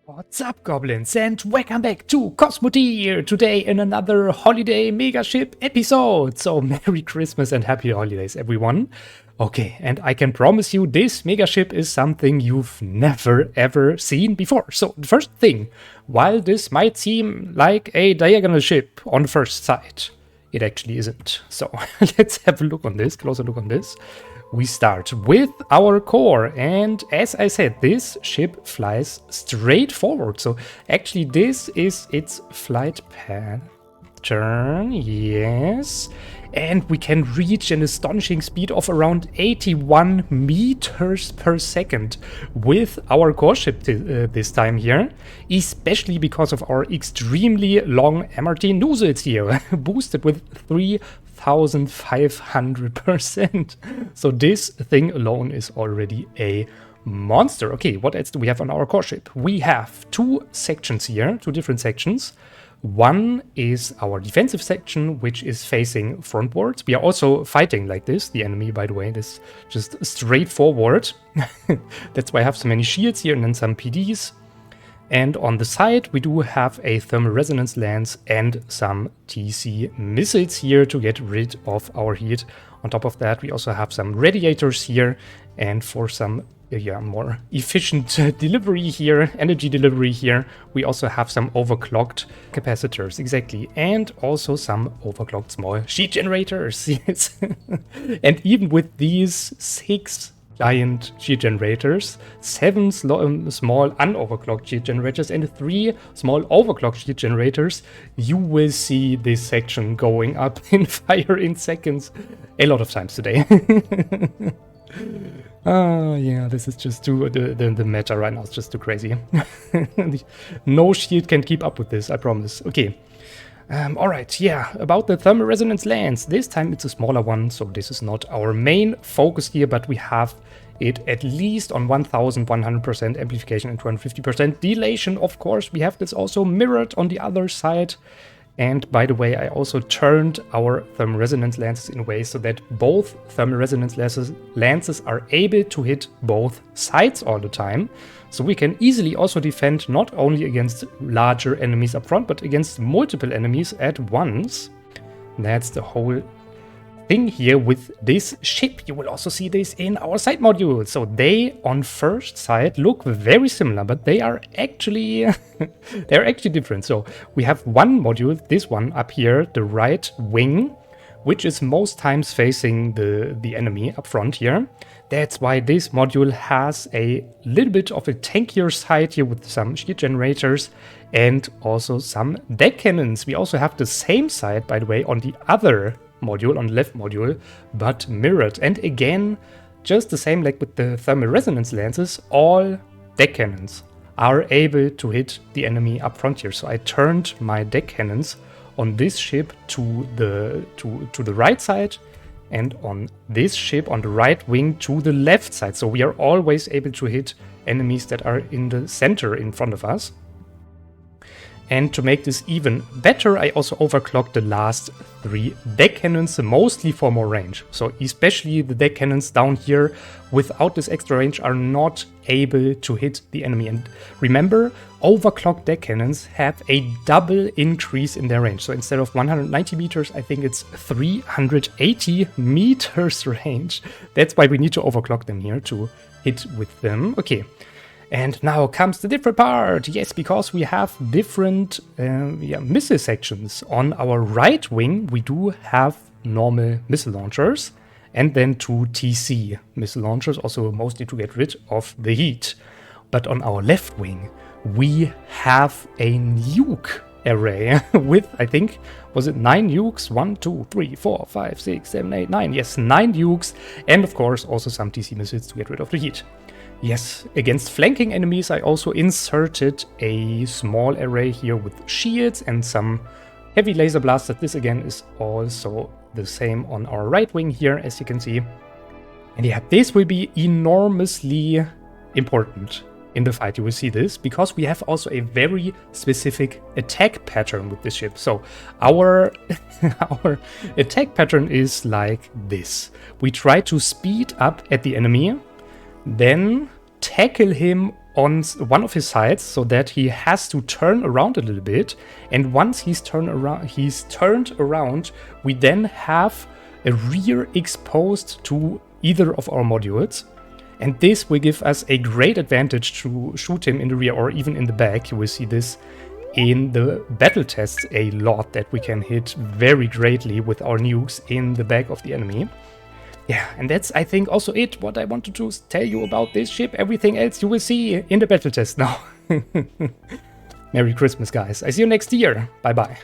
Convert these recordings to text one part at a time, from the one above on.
What's up, goblins, and welcome back to Cosmoteer! Today in another holiday megaship episode! So, Merry Christmas and Happy Holidays, everyone! Okay, and I can promise you this megaship is something you've never ever seen before. So, the first thing, while this might seem like a diagonal ship on first sight, it actually isn't. So, let's have a look on this, closer look on this. We start with our core, and as I said, this ship flies straight forward. So actually this is its flight pattern, yes. And we can reach an astonishing speed of around 81 meters per second with our core ship this time here, especially because of our extremely long MRT nozzles here, boosted with 3,500%. So this thing alone is already a monster. Okay, what else do we have on our core ship? We have two sections here, two different sections. One is our defensive section, which is facing frontwards. We are also fighting like this, the enemy, by the way, this just straightforward. That's why I have so many shields here and then some PDs. And on the side, we do have a thermal resonance lance and some TC missiles here to get rid of our heat. On top of that, we also have some radiators here, and for some more efficient delivery here, energy delivery here, we also have some overclocked capacitors, exactly, and also some overclocked small sheet generators, yes. And even with these 6 giant sheet generators, 7 small unoverclocked sheet generators, and 3 small overclocked sheet generators, you will see this section going up in fire in seconds a lot of times today. Yeah, this is just too, the meta right now is just too crazy. No shield can keep up with this, I promise. Okay. Alright, yeah, about the thermal resonance lance. This time it's a smaller one, so this is not our main focus here, but we have it at least on 1100% amplification and 250% dilation. Of course, we have this also mirrored on the other side. And by the way, I also turned our thermal resonance lances in a way so that both thermal resonance lances are able to hit both sides all the time. So we can easily also defend not only against larger enemies up front, but against multiple enemies at once. That's the whole thing here with this ship. You will also see this in our side modules. So they, on first sight, look very similar, but they are actually they're actually different. So we have one module, this one up here, the right wing, which is most times facing the enemy up front here. That's why this module has a little bit of a tankier side here with some sheet generators and also some deck cannons. We also have the same side, by the way, on the other module, on the left module, but mirrored. And again, just the same like with the thermal resonance lances, all deck cannons are able to hit the enemy up front here. So I turned my deck cannons on this ship to the right side, and on this ship on the right wing to the left side. So we are always able to hit enemies that are in the center in front of us. And to make this even better, I also overclocked the last 3 deck cannons, mostly for more range. So especially the deck cannons down here, without this extra range, are not able to hit the enemy. And remember, overclocked deck cannons have a double increase in their range. So instead of 190 meters, I think it's 380 meters range. That's why we need to overclock them here to hit with them. Okay. And now comes the different part. Yes, because we have different missile sections. On our right wing, we do have normal missile launchers and then 2 TC missile launchers, also mostly to get rid of the heat. But on our left wing, we have a nuke array with, I think, was it 9 nukes? 1, 2, 3, 4, 5, 6, 7, 8, 9. Yes, 9 nukes. And of course, also some TC missiles to get rid of the heat. Yes, against flanking enemies, I also inserted a small array here with shields and some heavy laser blasters. This again is also the same on our right wing here, as you can see. And yeah, this will be enormously important in the fight. You will see this, because we have also a very specific attack pattern with this ship. So our attack pattern is like this. We try to speed up at the enemy, then tackle him on one of his sides so that he has to turn around a little bit. And once he's turned around, we then have a rear exposed to either of our modules. And this will give us a great advantage to shoot him in the rear or even in the back. You will see this in the battle tests a lot, that we can hit very greatly with our nukes in the back of the enemy. Yeah, and that's, I think, also what I wanted to tell you about this ship. Everything else you will see in the battle test now. Merry Christmas, guys. I see you next year. Bye-bye.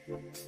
you.